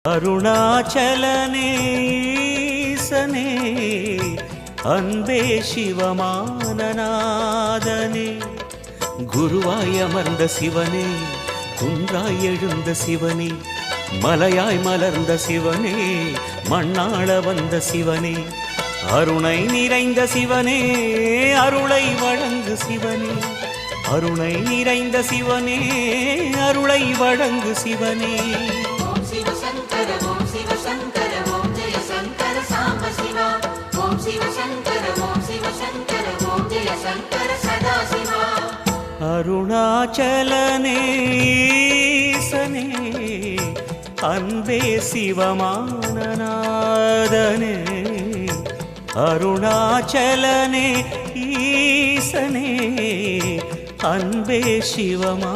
அருணாச்சலனே அன்பே சிவமானநாதனே குருவாய் அமர்ந்த சிவனே குன்றாய் எழுந்த சிவனே மலையாய் மலர்ந்த சிவனே மண்ணாள வந்த சிவனே அருணை நிறைந்த சிவனே அருளை வழங்கு சிவனே அருணை நிறைந்த சிவனே அருளை வழங்கு சிவனே ஓம் சிவசங்கர ஓம் சிவசங்கர ஓம் ஜெய சங்கர சாம்ப சிவா ஓம் சிவசங்கர ஓம் சிவசங்கர ஓம் ஜெய சங்கர சதா சிவா அருணாச்சலனே அன்பே சிவமானநாதனே அருணாச்சலனே ஈசனே அன்பே சிவமானநாதனே